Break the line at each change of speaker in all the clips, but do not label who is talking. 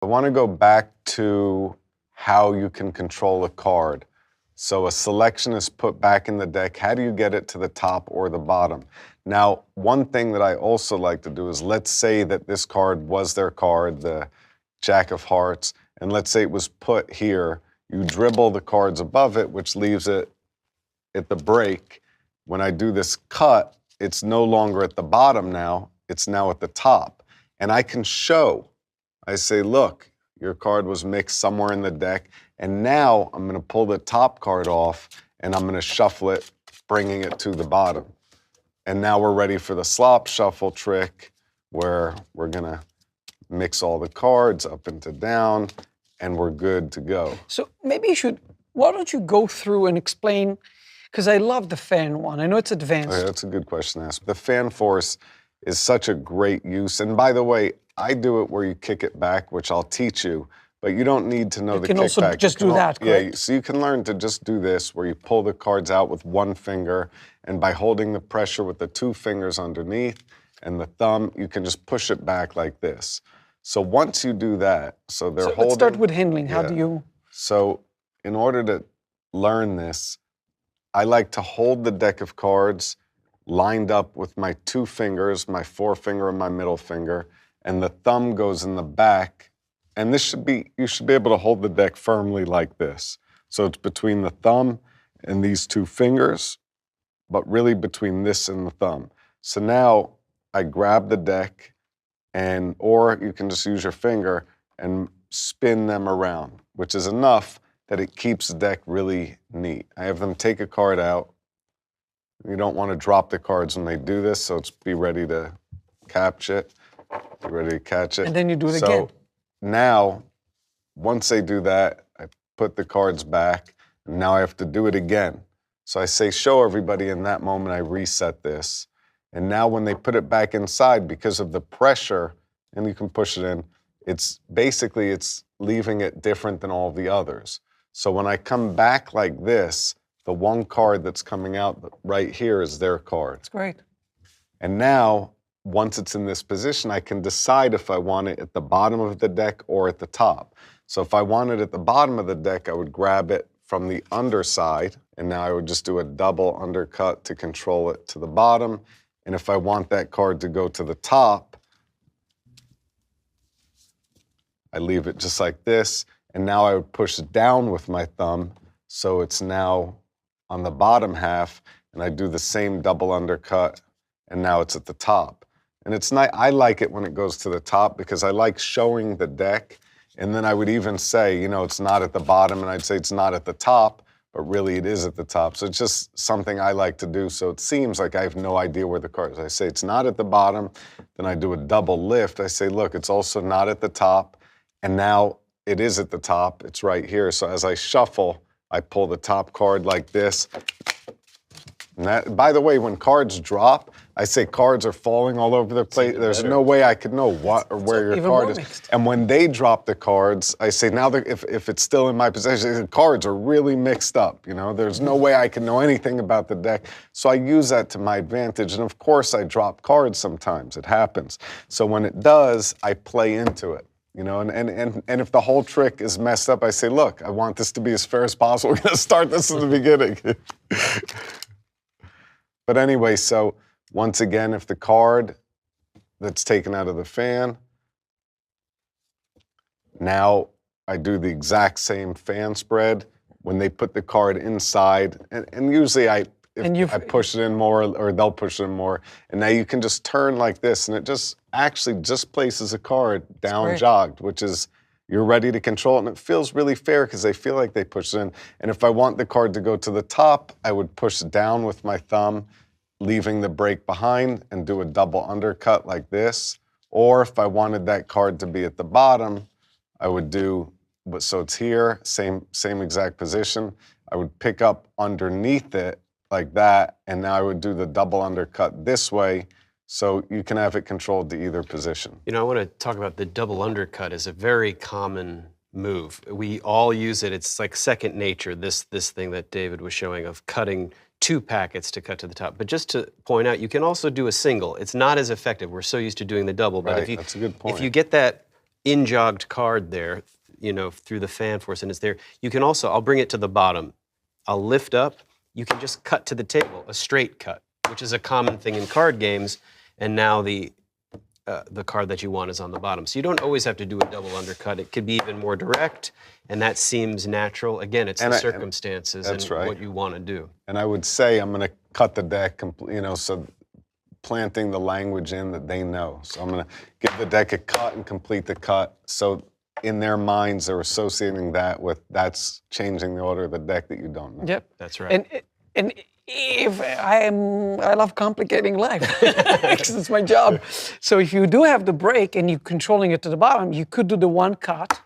I want to go back to how you can control a card. So a selection is put back in the deck. How do you get it to the top or the bottom? Now, one thing that I also like to do is, let's say that this card was their card, the Jack of Hearts, and let's say it was put here. You dribble the cards above it, which leaves it at the break. When I do this cut, it's no longer at the bottom now, it's now at the top. And I can show, I say, look, your card was mixed somewhere in the deck, and now I'm gonna pull the top card off and I'm gonna shuffle it, bringing it to the bottom. And now we're ready for the slop shuffle trick, where we're gonna mix all the cards up into down, and we're good to go.
So maybe why don't you go through and explain, because I love the fan one. I know it's advanced.
Oh, yeah, that's a good question to ask. The fan force is such a great use. And by the way, I do it where you kick it back, which I'll teach you, but you don't need to know the kickback. You can also
just do that, correct?
Yeah, so you can learn to just do this, where you pull the cards out with one finger, and by holding the pressure with the two fingers underneath and the thumb, you can just push it back like this. So once you do that, so they're holding...
Let's start with handling. How do you...
So in order to learn this, I like to hold the deck of cards lined up with my two fingers, my forefinger and my middle finger, and the thumb goes in the back. And you should be able to hold the deck firmly like this. So it's between the thumb and these two fingers, but really between this and the thumb. So now I grab the deck, or you can just use your finger and spin them around, which is enough that it keeps the deck really neat. I have them take a card out. You don't want to drop the cards when they do this, so be ready to catch it. Be ready to catch it.
And then you do it again.
Now, once they do that, I put the cards back, and now I have to do it again. So I say, show everybody. In that moment, I reset this. And now when they put it back inside, because of the pressure, and you can push it in, it's leaving it different than all the others. So when I come back like this, the one card that's coming out right here is their card.
That's great.
And now, once it's in this position, I can decide if I want it at the bottom of the deck or at the top. So if I want it at the bottom of the deck, I would grab it from the underside, and now I would just do a double undercut to control it to the bottom. And if I want that card to go to the top, I leave it just like this, and now I would push down with my thumb, so it's now on the bottom half, and I do the same double undercut, and now it's at the top. And it's nice. I like it when it goes to the top, because I like showing the deck, and then I would even say, it's not at the bottom, and I'd say it's not at the top, but really it is at the top. So it's just something I like to do, so it seems like I have no idea where the card is. I say it's not at the bottom, then I do a double lift. I say, look, it's also not at the top, and now it is at the top. It's right here. So as I shuffle, I pull the top card like this. And that, by the way, when cards drop, I say cards are falling all over the place. There's no way I could know what or where your card is.
Mixed.
And when they drop the cards, I say, now if it's still in my possession, the cards are really mixed up. There's no way I can know anything about the deck. So I use that to my advantage. And of course, I drop cards sometimes. It happens. So when it does, I play into it. And if the whole trick is messed up, I say, look, I want this to be as fair as possible. We're going to start this in the beginning. But anyway, so once again, if the card that's taken out of the fan, now I do the exact same fan spread. When they put the card inside, and usually I push it in more, or they'll push it in more, and now you can just turn like this, and it just actually just places a card down jogged, which is, you're ready to control it, and it feels really fair because they feel like they push it in. And if I want the card to go to the top, I would push down with my thumb, leaving the break behind, and do a double undercut like this. Or if I wanted that card to be at the bottom, I would do, so it's here, same exact position. I would pick up underneath it like that, and now I would do the double undercut this way, so you can have it controlled to either position.
I want to talk about the double undercut is a very common move. We all use it. It's like second nature, this thing that David was showing of cutting 2 packets to cut to the top. But just to point out, you can also do a single. It's not as effective. We're so used to doing the double, but
that's a good point.
If you get that in-jogged card there, through the fan force, and it's there. You can also, I'll bring it to the bottom. I'll lift up. You can just cut to the table, a straight cut, which is a common thing in card games. And now the card that you want is on the bottom. So you don't always have to do a double undercut. It could be even more direct, and that seems natural. Again, it's the circumstances and what you want to do.
And I would say I'm going to cut the deck, so planting the language in that they know. So I'm going to give the deck a cut and complete the cut. So in their minds, they're associating that with that's changing the order of the deck that you don't know.
Yep,
that's right.
And if I love complicating life because it's my job. So if you do have the break and you're controlling it to the bottom, you could do the one cut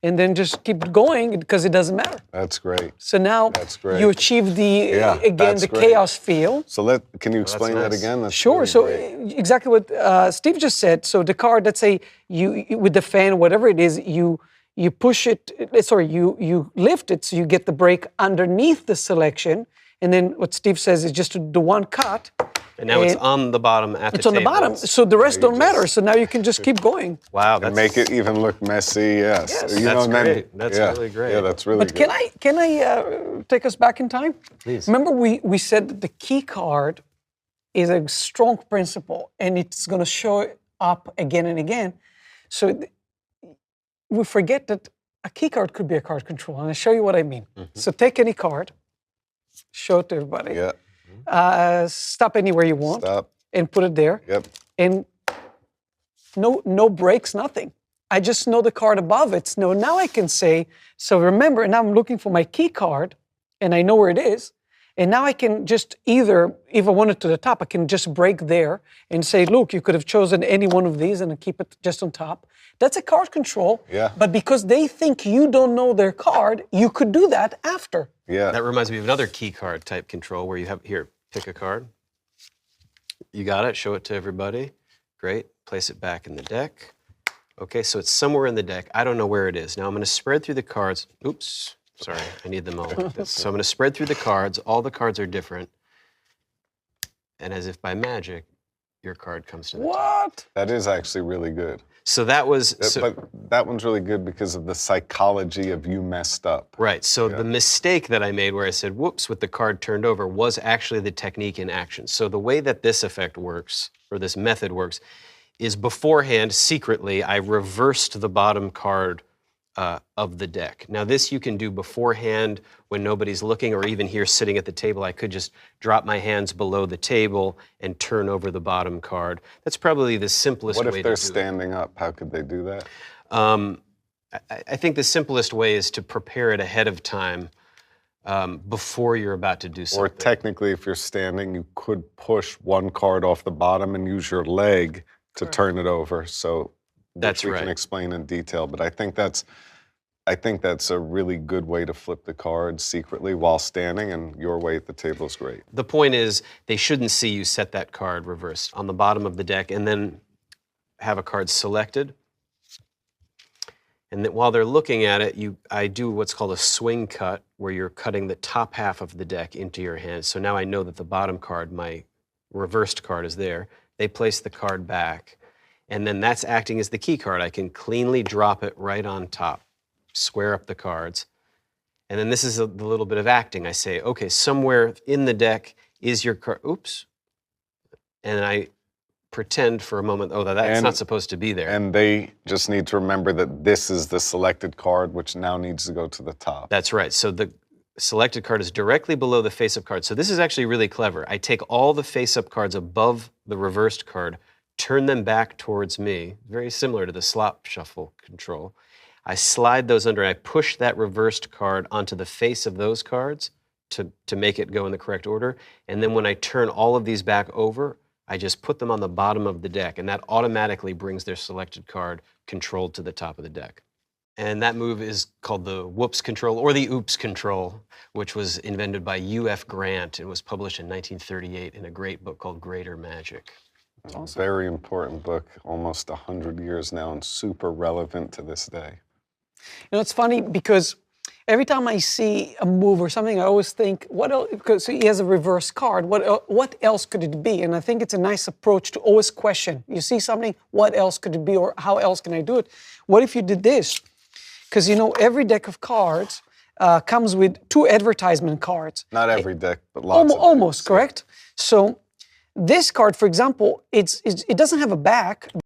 and then just keep going because it doesn't matter.
That's great.
So now you achieve the chaos feel.
So can you explain that again? That's
sure.
Really
so
great.
Exactly what Steve just said. So the card, let's say you with the fan, whatever it is, you push it. You lift it so you get the break underneath the selection. And then what Steve says is just to do one cut.
And now it's on the bottom at the table.
It's on the bottom, so the rest don't matter. So now you can just keep going.
Wow,
and make it even look messy. Yes,
that's great. That's really great.
Yeah, that's really good.
But can I take us back in time?
Please.
Remember we said that the key card is a strong principle, and it's going to show up again and again. So we forget that a key card could be a card control, and I'll show you what I mean. Mm-hmm. So take any card. Show it to everybody.
Yeah.
Stop anywhere you want.
Stop.
And put it there.
Yep.
And no breaks, nothing. I just know the card above it. So now I can say, so remember, now I'm looking for my key card, and I know where it is. And now I can just either, if I want it to the top, I can just break there and say, look, you could have chosen any one of these and keep it just on top. That's a card control.
Yeah.
But because they think you don't know their card, you could do that after.
Yeah.
That reminds me of another key card type control where you have, here, pick a card. You got it, show it to everybody. Great, place it back in the deck. Okay, so it's somewhere in the deck. I don't know where it is. Now I'm gonna spread through the cards. Oops, sorry, I need them all. So I'm gonna spread through the cards. All the cards are different. And as if by magic, your card comes to the top.
What?
That is actually really good.
So that was...
but that one's really good because of the psychology of you messed up.
Right, so the mistake that I made where I said, whoops, with the card turned over, was actually the technique in action. So the way that this effect works, or this method works, is beforehand, secretly, I reversed the bottom card of the deck. Now this you can do beforehand when nobody's looking, or even here sitting at the table. I could just drop my hands below the table and turn over the bottom card. That's probably the simplest way to do it.
What if they're standing up? How could they do that?
I think the simplest way is to prepare it ahead of time before you're about to do something.
Or technically, if you're standing, you could push one card off the bottom and use your leg to turn it over. So
that's
we can explain in detail, but I think that's a really good way to flip the cards secretly while standing, and your way at the table is great.
The point is, they shouldn't see you set that card reversed on the bottom of the deck and then have a card selected. And that while they're looking at it, I do what's called a swing cut, where you're cutting the top half of the deck into your hand. So now I know that the bottom card, my reversed card, is there. They place the card back, and then that's acting as the key card. I can cleanly drop it right on top, square up the cards. And then this is the little bit of acting. I say, okay, somewhere in the deck is your card. Oops. And I pretend for a moment, oh, that's not supposed to be there.
And they just need to remember that this is the selected card, which now needs to go to the top.
That's right. So the selected card is directly below the face-up card. So this is actually really clever. I take all the face-up cards above the reversed card, turn them back towards me, very similar to the slop shuffle control. I slide those under, I push that reversed card onto the face of those cards to make it go in the correct order. And then when I turn all of these back over, I just put them on the bottom of the deck, and that automatically brings their selected card controlled to the top of the deck. And that move is called the whoops control, or the oops control, which was invented by U.F. Grant and was published in 1938 in a great book called Greater Magic.
Awesome. Very important book, almost 100 years now, and super relevant to this day.
You know, it's funny because every time I see a move or something, I always think, what else? Because he has a reverse card. What else could it be? And I think it's a nice approach to always question. You see something, what else could it be, or how else can I do it? What if you did this? Because every deck of cards comes with 2 advertisement cards.
Not every deck, but lots of
Almost,
decks.
correct? So this card, for example, it doesn't have a back.